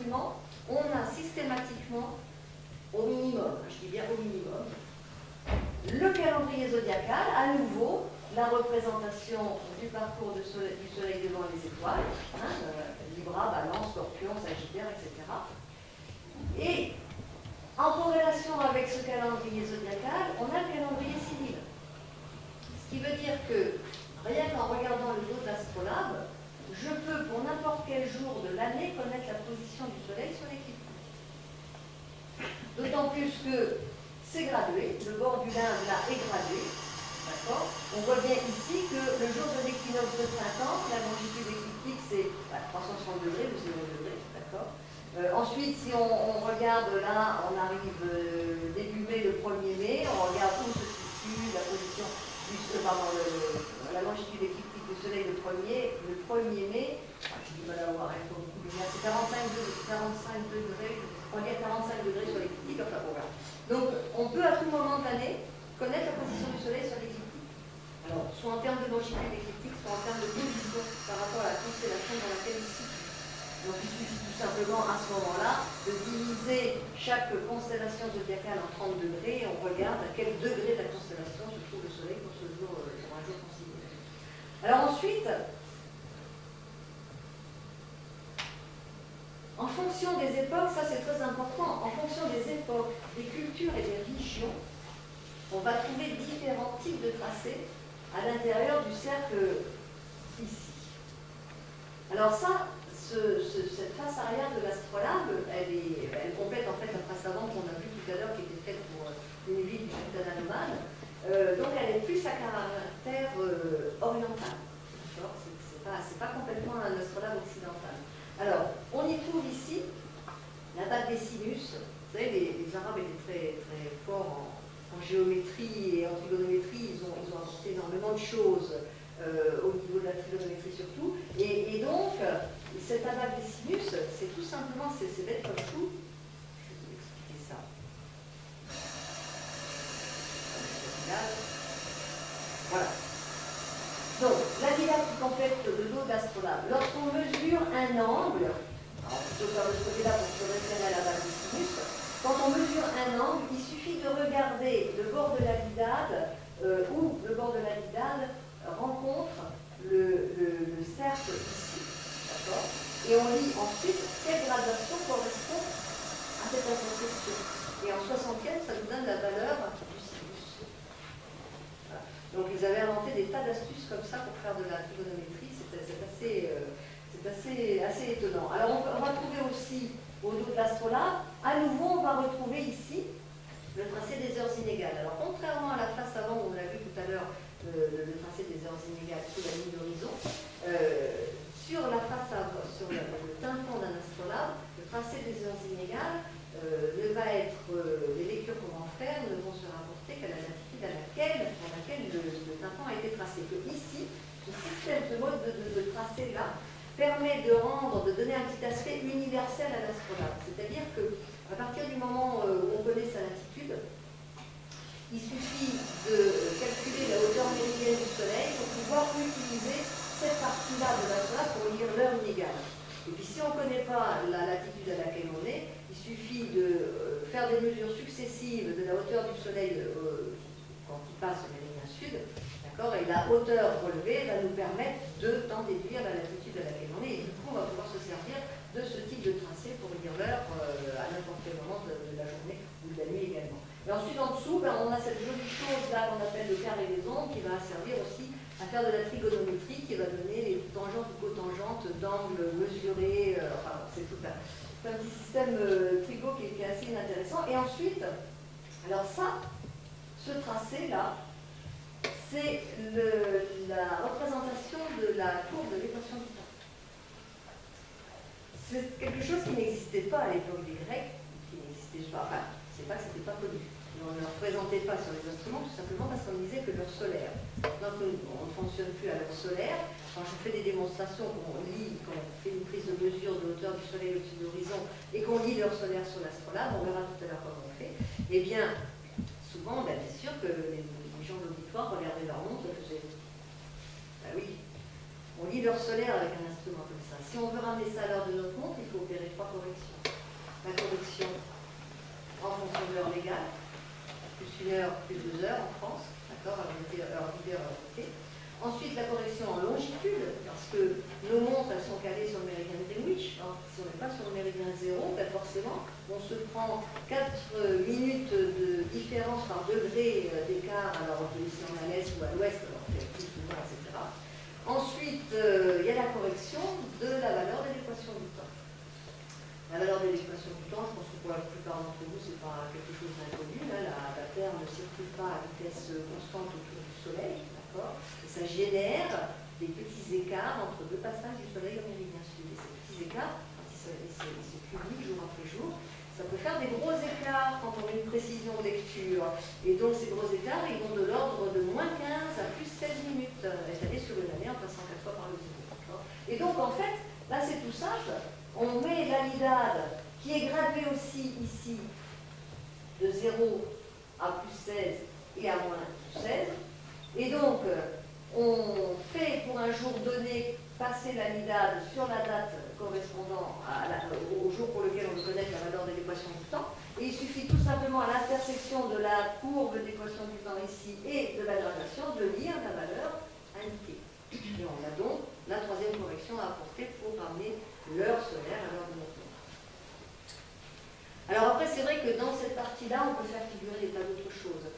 instruments, on a systématiquement, au minimum, je dis bien au minimum, le calendrier zodiacal, à nouveau, la représentation du parcours du soleil devant les étoiles, hein, Libra, Balance, Scorpion, Sagittaire, etc. Et en corrélation avec ce calendrier zodiacal, on a le calendrier civil. Ce qui veut dire que, rien qu'en regardant le dos de l'astrolabe, je peux, pour n'importe quel jour de l'année, connaître la position du soleil sur l'écliptique. D'autant plus que c'est gradué, le bord du lymphe là est gradué. On voit bien ici que le jour de l'équinoxe de printemps, la longitude écliptique c'est 360 degrés ou 0 degrés, d'accord. Ensuite, si on regarde là, on arrive début mai, le 1er mai, on regarde où se situe la position la longitude écliptique du soleil le 1er mai, j'ai du mal à voir un peu beaucoup de lumière, c'est 45 degrés, on va dire 45 degrés sur l'écliptique, enfin bon, voilà. Donc, on peut à tout moment de l'année connaître la position du soleil sur l'écliptique. Alors, soit en termes de longitude écliptique, soit en termes de position par rapport à la constellation dans laquelle il se situe. Donc, il suffit tout simplement à ce moment-là de diviser chaque constellation zodiacale en 30 degrés et on regarde à quel degré de la constellation se trouve le soleil pour ce jour, pour un jour considéré. Alors ensuite, en fonction des époques, ça c'est très important, en fonction des époques, des cultures et des religions, on va trouver différents types de tracés à l'intérieur du cercle ici. Alors ça, cette face arrière de l'astrolabe, elle complète en fait la face avant qu'on a vue tout à l'heure qui était faite pour une ville du sultanat nomade. Donc elle est plus à caractère oriental. C'est pas complètement un astrolabe occidental. Alors, on y trouve ici la bague des sinus. Vous savez, les Arabes étaient très, très forts en géométrie et en trigonométrie. Ils ont apporté énormément de choses au niveau de la trigonométrie surtout. Et donc, cette abaque des sinus, c'est tout simplement, c'est bête comme tout. Je vais vous expliquer ça. Voilà. Donc, la diagramme qui complète le dos de l'astrolabe. Lorsqu'on mesure un angle, alors plutôt par ce côté-là pour se référer à la base des sinus, quand on mesure un angle, il suffit de regarder le bord de la bidade où le bord de la bidade rencontre le cercle ici. D'accord. Et on lit ensuite quelle gradation correspond à cette intersection. Et en 75, ça nous donne la valeur du sinus. Voilà. Donc ils avaient inventé des tas d'astuces comme ça pour faire de la trigonométrie. C'est assez étonnant. Alors on va trouver aussi au dos de l'astrolabe, à nouveau on va retrouver ici le tracé des heures inégales. Alors contrairement à la face avant où on l'a vu tout à l'heure, le tracé des heures inégales sous la ligne d'horizon, sur la face avant, sur le tympan d'un astrolabe, le tracé des heures inégales ne va être, les lectures qu'on va en faire ne vont se rapporter qu'à la latitude pour laquelle le tympan a été tracé. Que ici, ce système, ce mode de tracé-là, permet de donner un petit aspect universel à l'astrolabe. C'est-à-dire qu'à partir du moment où on connaît sa latitude, il suffit de calculer la hauteur méridienne du soleil pour pouvoir utiliser cette partie-là de l'astrolabe pour lire l'heure inégale. Et puis si on ne connaît pas la latitude à laquelle on est, il suffit de faire des mesures successives de la hauteur du soleil quand il passe le méridien sud, d'accord, et la hauteur relevée va nous permettre d'en déduire la latitude à laquelle on est, et du coup on va pouvoir se servir de ce type de tracé pour lire l'heure à n'importe quel moment de la journée ou de la nuit également. Et ensuite en dessous, on a cette jolie chose là qu'on appelle le carré des ondes qui va servir aussi à faire de la trigonométrie, qui va donner les tangentes ou cotangentes d'angles mesurés, enfin c'est tout un petit système trigo qui est assez intéressant. Et ensuite, alors ça, ce tracé là, c'est la représentation de la courbe de l'équation du temps. C'est quelque chose qui n'existait pas à l'époque des Grecs, qui n'existait pas, enfin, c'est pas que c'était pas connu. Mais on ne le représentait pas sur les instruments, tout simplement parce qu'on disait que l'heure solaire. Donc on ne fonctionne plus à l'heure solaire. Quand je fais des démonstrations, qu'on lit, qu'on fait une prise de mesure de hauteur du soleil au-dessus de l'horizon et qu'on lit l'heure solaire sur l'astrolabe, on verra tout à l'heure comment on fait, eh bien, souvent, bien sûr que les gens de l'auditoire regardaient leur montre et faisaient ben oui, on lit l'heure solaire avec un instrument comme ça. Si on veut ramener ça à l'heure de notre montre, il faut opérer 3 corrections. 1 heure plus 2 heures en France, d'accord, alors on était heure d'hiver, heure d'été. Ensuite, la correction en longitude, parce que nos montres, elles sont calées sur le méridien de Greenwich. Hein. Si on n'est pas sur le méridien 0, ben forcément, on se prend 4 minutes de différence par degré d'écart, alors si on est à l'est ou à l'ouest, alors on fait plus souvent, etc. Ensuite, il y a la correction de la valeur d'équation du temps. La valeur de l'équation du temps, je pense que pour la plupart d'entre vous, ce n'est pas quelque chose d'inconnu. La Terre ne circule pas à vitesse constante autour du Soleil, d'accord? Et ça génère des petits écarts entre deux passages du Soleil au méridien sud. Et ces petits écarts, quand ils se publient jour après jour, ça peut faire des gros écarts quand on a une précision de lecture. Et donc ces gros écarts, ils vont de l'ordre de -15 à +16 minutes, étalés sur une année en passant 4 fois par le zéro. Et donc en fait, là c'est tout simple. On met l'alidade qui est graduée aussi ici de 0 à +16 et à -16. Et donc, on fait pour un jour donné passer l'alidade sur la date correspondant au jour pour lequel on veut connaître la valeur de l'équation du temps. Et il suffit tout simplement à l'intersection de la courbe d'équation du temps ici et de la gradation de lire la valeur indiquée. Et on a donc la troisième correction à apporter pour ramener l'heure solaire à l'heure de notre monde. Alors après, c'est vrai que dans cette partie-là, on peut faire figurer des tas d'autres choses.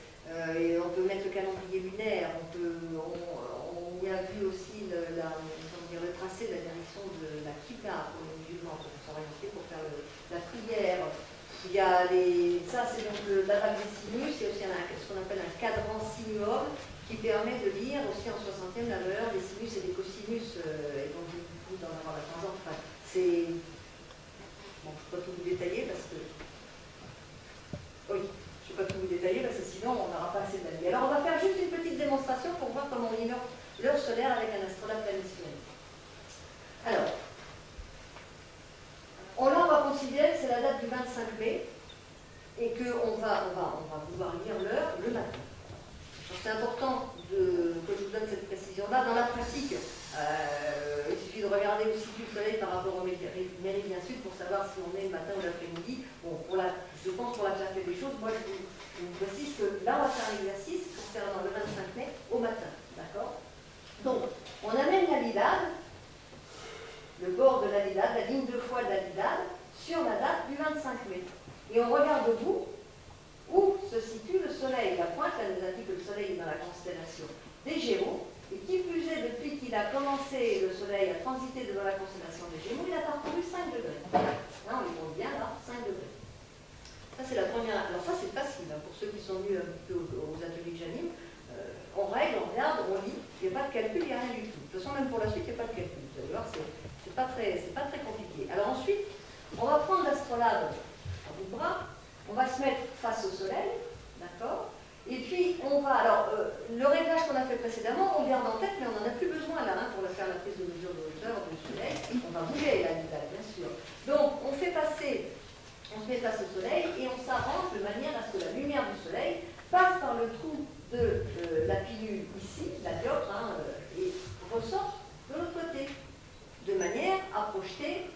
Et on peut mettre le calendrier lunaire, on y a vu aussi le tracé de la direction de la Qibla pour les musulmans, pour s'orienter, pour faire la prière. Il y a ça c'est donc l'aval des sinus, il y a aussi ce qu'on appelle un cadran sinuum qui permet de lire aussi en 60e la valeur des sinus et des cosinus, et donc du coup d'en avoir la tangente. Enfin, c'est... Bon, je ne peux pas tout vous détailler parce que... Oui, je ne vais pas tout vous détailler parce que sinon on n'aura pas assez de la vie. Alors on va faire juste une petite démonstration pour voir comment on lit l'heure solaire avec un astrolabe traditionnel. Alors, là on va considérer que c'est la date du 25 mai et qu'on va pouvoir lire l'heure le matin. C'est important que je vous donne cette précision-là. Dans la pratique, il suffit de regarder le cycle du soleil par rapport au méridien sud pour savoir si on est le matin ou l'après-midi. Bon, je pense pour la clarté des choses, moi je vous précise que là on va faire un exercice concernant le 25 mai au matin. D'accord? Donc, on amène l'alidade, le bord de l'alidade, la ligne de foi de l'alidade, sur la date du 25 mai. Et on regarde au bout où se situe le soleil. La pointe, elle nous indique que le soleil est dans la constellation des Gémeaux. Et qui plus est, depuis qu'il a commencé, le soleil à transiter devant la constellation des Gémeaux, il a parcouru 5 degrés. Là, on les compte bien, là, 5 degrés. Ça, c'est la première. Alors ça, c'est facile, hein, pour ceux qui sont venus un petit peu aux ateliers que j'anime. On règle, on regarde, on lit, il n'y a pas de calcul, il n'y a rien du tout. De toute façon, même pour la suite, il n'y a pas de calcul. Vous allez voir, c'est pas très compliqué. Alors ensuite, on va prendre l'astrolabe à bout de bras, on va se mettre face au soleil, d'accord? Et puis, on va, alors, le réglage qu'on a fait précédemment, on le garde en tête, mais on n'en a plus besoin là, hein, pour faire la prise de mesure de hauteur du soleil. On va bouger la l'alidade, bien sûr. Donc, on se met face au soleil et on s'arrange de manière à ce que la lumière du soleil passe par le trou de la pilule ici, la dioptre, hein, et ressorte de l'autre côté, de manière à projeter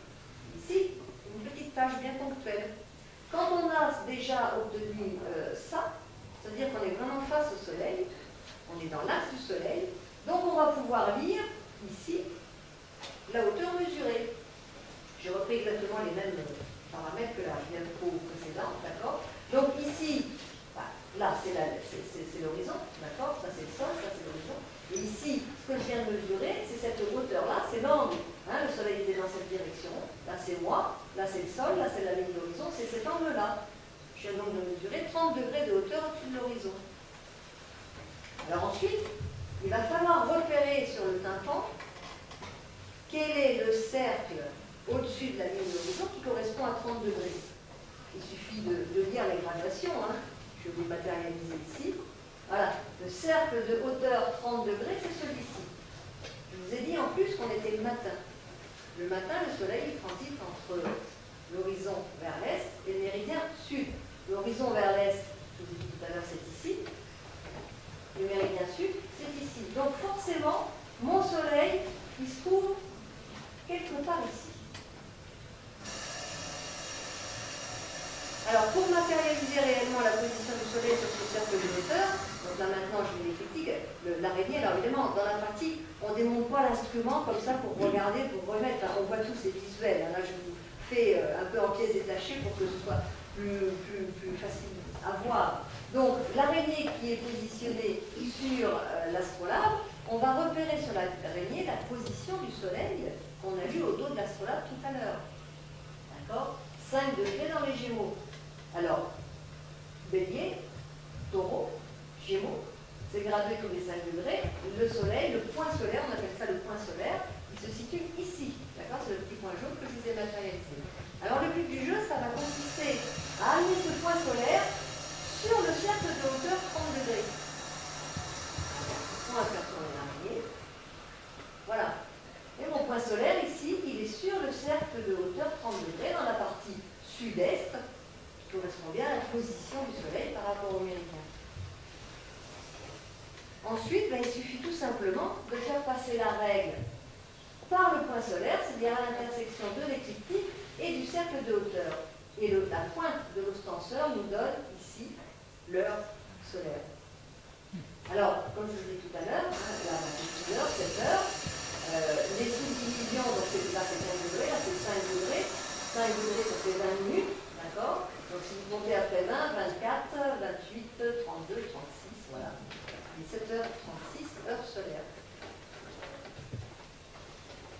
ici une petite tache bien ponctuelle. Quand on a déjà obtenu ça, c'est-à-dire qu'on est vraiment face au soleil, on est dans l'axe du soleil, donc on va pouvoir lire ici la hauteur mesurée. J'ai repris exactement les mêmes paramètres que la diapo précédente, d'accord? Donc ici, là c'est l'horizon, d'accord? Ça c'est le sol, ça c'est l'horizon. Et ici, ce que je viens de mesurer, c'est cette hauteur-là, c'est l'angle. Hein, le soleil était dans cette direction, là c'est moi, là c'est le sol, là c'est la ligne d'horizon, c'est cet angle-là. Je viens donc de mesurer 30 degrés de hauteur au-dessus de l'horizon. Alors ensuite, il va falloir repérer sur le tympan quel est le cercle au-dessus de la ligne d'horizon qui correspond à 30 degrés. Il suffit de lire les gradations, hein. Je vais vous matérialiser ici. Voilà, le cercle de hauteur 30 degrés, c'est celui-ci. Je vous ai dit en plus qu'on était le matin. Le matin, le soleil transite entre l'horizon vers l'est et le méridien sud. L'horizon vers l'est, je vous ai dit tout à l'heure, c'est ici. Le méridien sud, c'est ici. Donc forcément, mon soleil, il se trouve quelque part ici. Alors, pour matérialiser réellement la position du Soleil sur ce cercle de hauteur, donc là maintenant je vous critique, l'araignée, alors évidemment, dans la pratique, on ne démonte pas l'instrument comme ça pour regarder, pour remettre, on voit tous ces visuels, là je vous fais un peu en pièces détachées pour que ce soit plus facile à voir. Donc, l'araignée qui est positionnée sur l'astrolabe, on va repérer sur l'araignée la position du Soleil qu'on a vu au dos de l'astrolabe tout à l'heure. D'accord ? 5 degrés dans les Gémeaux. Alors, Bélier, Taureau, Gémeaux, c'est gradué tous les 5 degrés. Le Soleil, le point solaire, on appelle ça le point solaire, il se situe ici. D'accord? C'est le petit point jaune que je vous ai matérialisé. Alors, le but du jeu, ça va consister à amener ce point solaire sur le cercle de hauteur 30 degrés. On va faire tourner l'araignée. Voilà. Et mon point solaire, ici, il est sur le cercle de hauteur 30 degrés dans la partie sud-est, qui correspond bien à la position du Soleil par rapport au méridien. Ensuite, il suffit tout simplement de faire passer la règle par le point solaire, c'est-à-dire à l'intersection de l'écliptique et du cercle de hauteur. Et la pointe de l'ostenseur nous donne ici l'heure solaire. Alors, comme je vous l'ai dit tout à l'heure, là, 6 heures, 7 heures, les subdivisions, donc là c'est 15 degrés, là c'est 5 degrés. 5 degrés, ça fait 20 minutes, d'accord? Donc si vous comptez après 20, 24, 28, 32, 36, voilà. 17h36, heure solaire.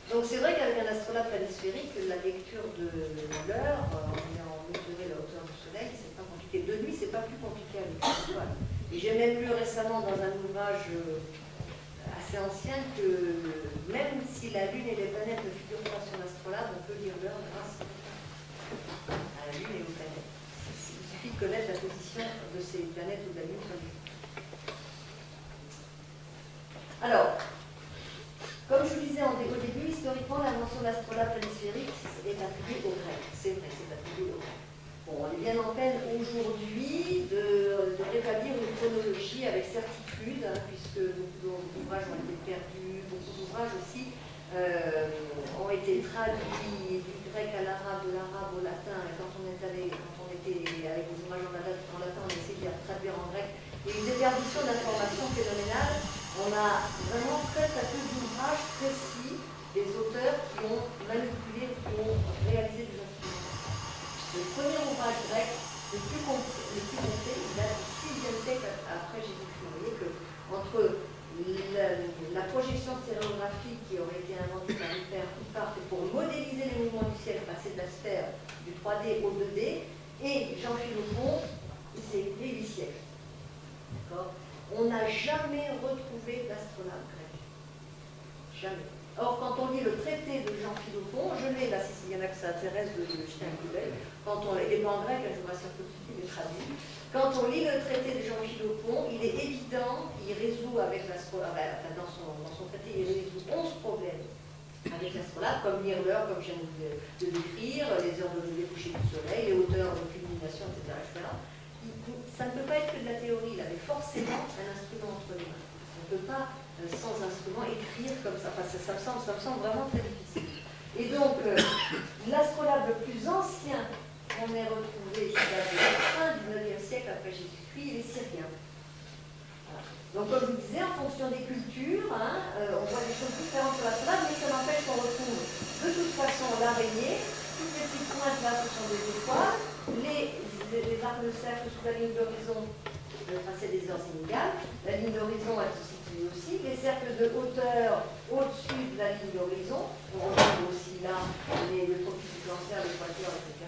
Donc c'est vrai qu'avec un astrolabe planisphérique, la lecture de l'heure, en ayant mesuré la hauteur du Soleil, c'est pas compliqué. De nuit, c'est pas plus compliqué avec l'étoile. Et j'ai même lu récemment dans un ouvrage assez ancien que même si la Lune et les planètes ne figurent pas sur l'astrolabe, on peut lire l'heure grâce à la Lune et aux planètes. Il suffit de connaître la position de ces planètes ou de la Lune sur la Lune. Alors, comme je vous disais au début, historiquement, l'invention de l'astrolabe planisphérique est attribuée aux Grecs. C'est vrai, c'est attribué aux Grecs. Bon, on est bien en peine aujourd'hui de rétablir une chronologie avec certitude, hein, puisque beaucoup d'ouvrages ont été perdus, beaucoup d'ouvrages aussi ont été traduits du grec à l'arabe, de l'arabe au latin, et quand on était avec des images en latin, on essayait de les traduire en grec. Il y a une déperdition d'informations phénoménale. On a vraiment très peu d'ouvrages précis des auteurs qui ont manipulé, qui ont réalisé des instruments. Le premier ouvrage grec, le plus complet, il date du 6e siècle après Jésus-Christ. Vous voyez qu'entre la projection stéréographique qui aurait été inventée par Huppert pour modéliser les mouvements du ciel, passer de la sphère du 3D au 2D, et Jean Philopon, c'est 8 siècles. D'accord? On n'a jamais retrouvé d'astrolabe grec. Jamais. Or, quand on lit le traité de Jean Philopon, je l'ai là, s'il y en a que ça intéresse de jeter un coup d'œil, quand on il est pas en grec, je vous rassure tout de suite, il est traduit. Quand on lit le traité de Jean Philopon, il est évident qu'il résout avec l'astrolabe, enfin, dans son traité, il résout 11 problèmes avec l'astrolabe, comme lire l'heure, comme je viens de décrire, les heures de lever coucher du soleil, les hauteurs de culmination, etc. Ça ne peut pas être que de la théorie, il avait forcément un instrument entre les mains. On ne peut pas, sans instrument, écrire comme ça. Enfin, ça me semble vraiment très difficile. Et donc, l'astrolabe le plus ancien qu'on ait retrouvé, c'est à la fin du 9e siècle après Jésus-Christ, il est syrien. Voilà. Donc, comme je vous disais, en fonction des cultures, on voit des choses différentes sur l'astrolabe, mais ça n'empêche qu'on retrouve de toute façon l'araignée. Toutes les petites pointes là, ce sont des étoiles. Les arcs de cercle sous la ligne d'horizon, c'est des heures inégales. La ligne d'horizon, elle se situe aussi. Les cercles de hauteur au-dessus de la ligne d'horizon. On retrouve aussi là le tropisme du Cancer, l'équateur, etc.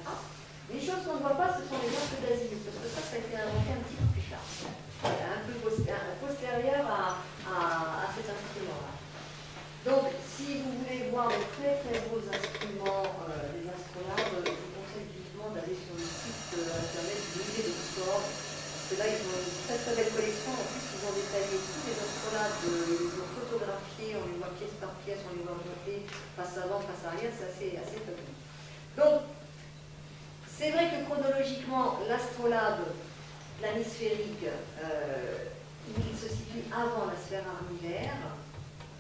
Les choses qu'on ne voit pas, ce sont les arcs d'azimut, parce que ça a été inventé un petit peu plus tard, un peu postérieur à cet instrument-là. Donc, si vous voulez voir de très très beaux instruments, les astrolabes, je vous conseille vivement d'aller sur le site internet du musée de Oxford, parce que là, ils ont une très très belle collection. En plus, ils ont détaillé tous les astrolabes, ils les ont photographiés, on les voit pièce par pièce, on les voit monter face avant, face arrière, c'est assez fabuleux. Donc, c'est vrai que chronologiquement, l'astrolabe planisphérique, il se situe avant la sphère armillaire,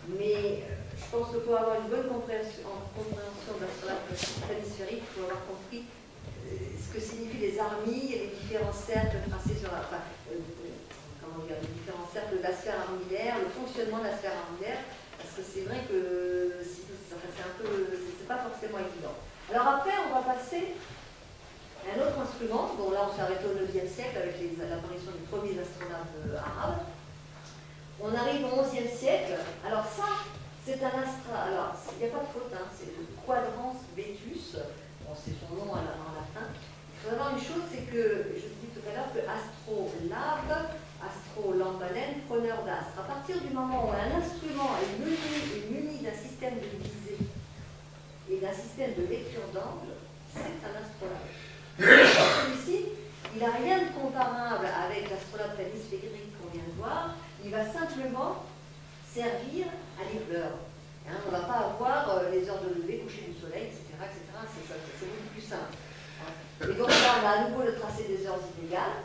mais je pense que pour avoir une bonne compréhension de l'astrolabe planisphérique, il faut avoir compris ce que signifient les armilles et les différents cercles tracés sur la... Enfin, comment dire, les différents cercles de la sphère armillaire, le fonctionnement de la sphère armillaire, parce que c'est vrai que c'est pas forcément évident. Alors après, on va passer à un autre instrument. Bon, là, on s'est arrêté au 9e siècle avec l'apparition des premiers astronautes arabes. On arrive au 11e siècle. Alors ça, c'est un astra... Alors, il n'y a pas de faute, hein, c'est le quadrans Vetus. Bon, c'est son nom en latin. Il faut savoir une chose, c'est que, je vous dis tout à l'heure, que astrolabe, preneur d'astre. À partir du moment où un instrument est muni d'un système de visée et d'un système de lecture d'angle, c'est un astrolabe. Celui-ci, il n'a rien de comparable avec l'astrolabe planisphérique qu'on vient de voir. Il va simplement servir à lire l'heure. Hein, on ne va pas avoir les heures de lever, coucher du soleil, etc. C'est beaucoup plus simple. Hein. Et donc là, on a à nouveau le tracé des heures inégales.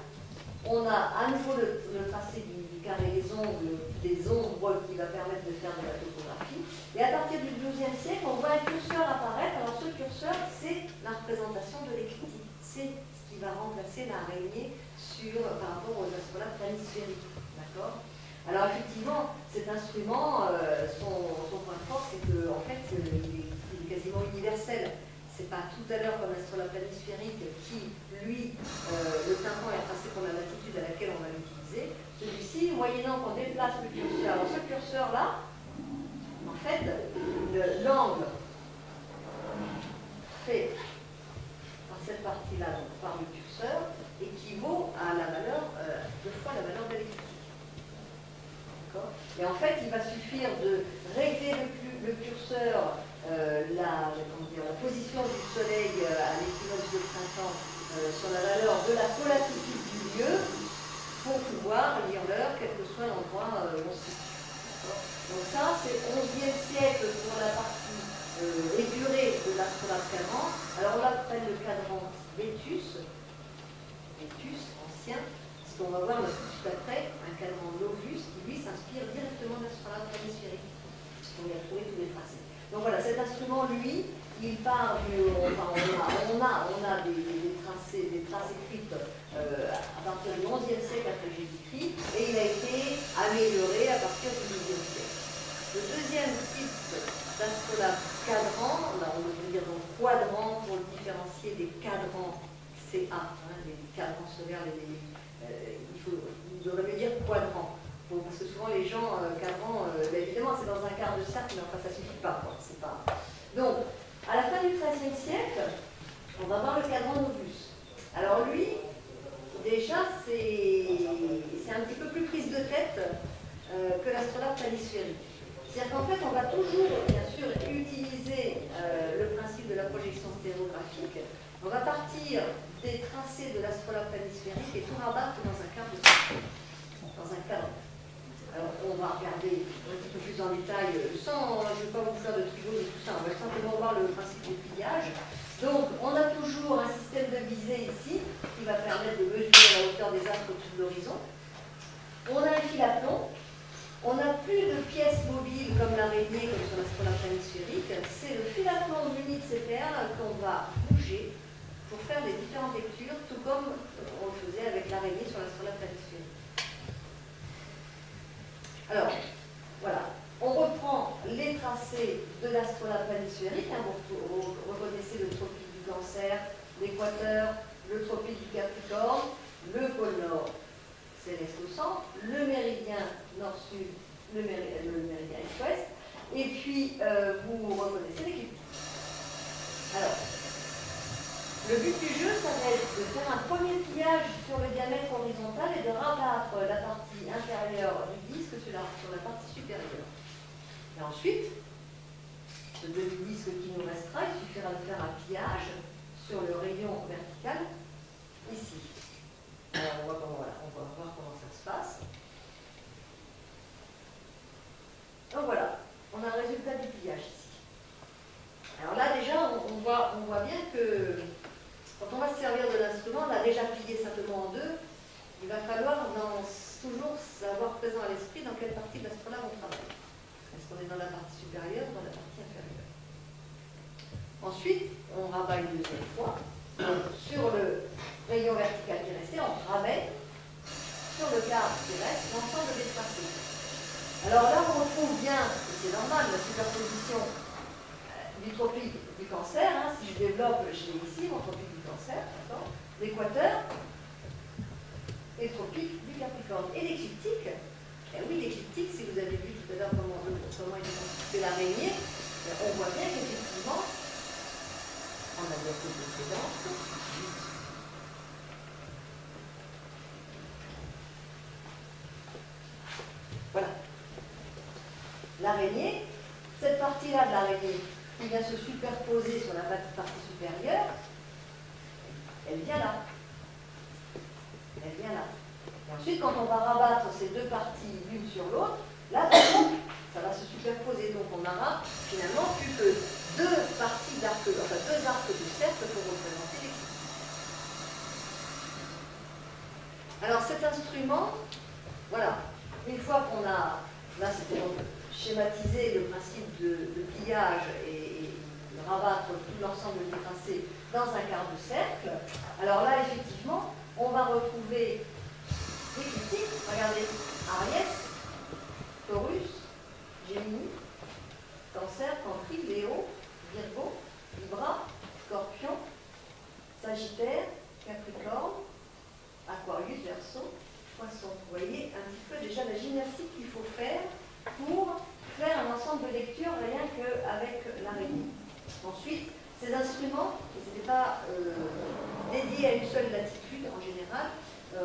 On a à nouveau le tracé du carré des ombres qui va permettre de faire de la topographie. Et à partir du XIIe siècle, on voit un curseur apparaître. Alors ce curseur, c'est la représentation de l'écliptique. C'est ce qui va remplacer l'araignée par rapport aux astrolabes planisphériques. D'accord ? Alors effectivement, cet instrument, son point fort, c'est qu'en fait, il est quasiment universel. C'est pas tout à l'heure comme l'astrolabe planisphérique qui, lui, le tympan est tracé pour la latitude à laquelle on va l'utiliser. Celui-ci, moyennant qu'on déplace le curseur. Alors ce curseur-là, en fait, l'angle fait par cette partie-là, donc par le curseur, équivaut à la valeur, 2 fois la valeur de l'écliptique. Et en fait, il va suffire de régler le curseur, la position du soleil à l'équinoxe de printemps sur la valeur de la polatitude du lieu pour pouvoir lire l'heure, quel que soit l'endroit où on se situe. Donc ça, c'est 11e siècle pour la partie épurée de l'astrolabe cadran. Alors on l'appelle le cadran Vetus, ancien. Ce qu'on va voir tout de suite après, un cadran Novus qui lui s'inspire directement de l'astrolabe planisphérique. On y a trouvé tous les tracés. Donc voilà, cet instrument, lui, il part du... on a des traces écrites à partir du 11e siècle après Jésus-Christ, et il a été amélioré à partir du 12e siècle. Le deuxième type d'astrolabe cadran, là on veut dire donc quadrant pour le différencier des cadrans CA, hein, les cadrans solaires, il faudrait mieux dire quadrant. Bon, parce que souvent les gens, cadran, évidemment c'est dans un quart de cercle, mais enfin ça ne suffit pas, quoi. Donc, à la fin du XIIIe siècle, on va voir le cadran Novus. Alors lui, déjà, c'est un petit peu plus prise de tête que l'astrolabe planisphérique. C'est-à-dire qu'en fait, on va toujours, bien sûr, utiliser le principe de la projection stéréographique. On va partir des tracés de l'astrolabe planisphérique et tout rabattre dans un quart de cercle, dans un cadre. Alors, on va regarder un petit peu plus en détail, je ne vais pas vous faire de trigone et tout ça, on va simplement voir le principe du pliage. Donc, on a toujours un système de visée ici, qui va permettre de mesurer la hauteur des astres au-dessus de l'horizon. On a un fil à plomb. On n'a plus de pièces mobiles comme l'araignée, comme sur l'astrolabe planisphérique. C'est le fil à plomb muni de ces perles qu'on va bouger pour faire les différentes lectures, tout comme on le faisait avec l'araignée sur l'astrolabe planisphérique. Alors, voilà, on reprend les tracés de l'astrolabe planisphérique. Hein, vous reconnaissez le tropique du Cancer, l'équateur, le tropique du Capricorne, le pôle Nord céleste au centre, le méridien nord-sud, le méridien est-ouest, et puis vous reconnaissez l'écliptique. Alors, le but du jeu, ça va être de faire un premier pliage sur le diamètre horizontal et de rabattre la partie inférieure du disque sur la partie supérieure. Et ensuite, ce demi-disque qui nous restera, il suffira de faire un pliage sur le rayon vertical ici. Alors, on va voir comment ça se passe. Donc voilà, on a le résultat du pliage ici. Alors là, déjà, on voit bien que quand on va se servir de l'instrument, on l'a déjà plié simplement en deux. Il va falloir toujours savoir présent à l'esprit dans quelle partie de l'astrolabe on travaille. Est-ce qu'on est dans la partie supérieure ou dans la partie inférieure? Ensuite, on rabat une deuxième fois. sur le rayon vertical qui restait, on ramène sur le quart qui reste l'ensemble des tracés. Alors là, on retrouve bien, et c'est normal, la superposition du tropique du Cancer. Hein, si je développe, je l'ai ici, mon tropique du Cancer, l'équateur et le tropique du Capricorne. Et l'écliptique, eh oui, l'écliptique, si vous avez vu tout à l'heure comment il est constitué l'araignée, on voit bien qu'effectivement, en la diapositive précédente, voilà. L'araignée, cette partie-là de l'araignée qui vient se superposer sur la partie supérieure, elle vient là. Elle vient là. Et ensuite, quand on va rabattre ces deux parties l'une sur l'autre, là, ça va se superposer. Donc on n'aura finalement plus que deux parties d'arc, enfin deux arcs de cercle pour représenter l'équilibre. Alors cet instrument, voilà, une fois qu'on a, là c'était donc schématiser le principe de pliage et rabattre tout l'ensemble des tracés dans un quart de cercle. Alors là, effectivement, on va retrouver l'écliptique. Regardez, Aries, Taurus, Géminis, Cancer, Cancri, Léo, Virgo, Libra, Scorpion, Sagittaire, Capricorne, Aquarius, Verseau, Poisson. Vous voyez un petit peu déjà la gymnastique qu'il faut faire pour faire un ensemble de lecture rien qu'avec l'araignée. Ensuite, ces instruments, qui n'étaient pas dédiés à une seule latitude en général,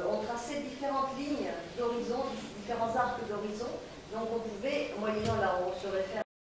ont tracé différentes lignes d'horizon, différents arcs d'horizon. Donc on pouvait, moyennant là où on se réfère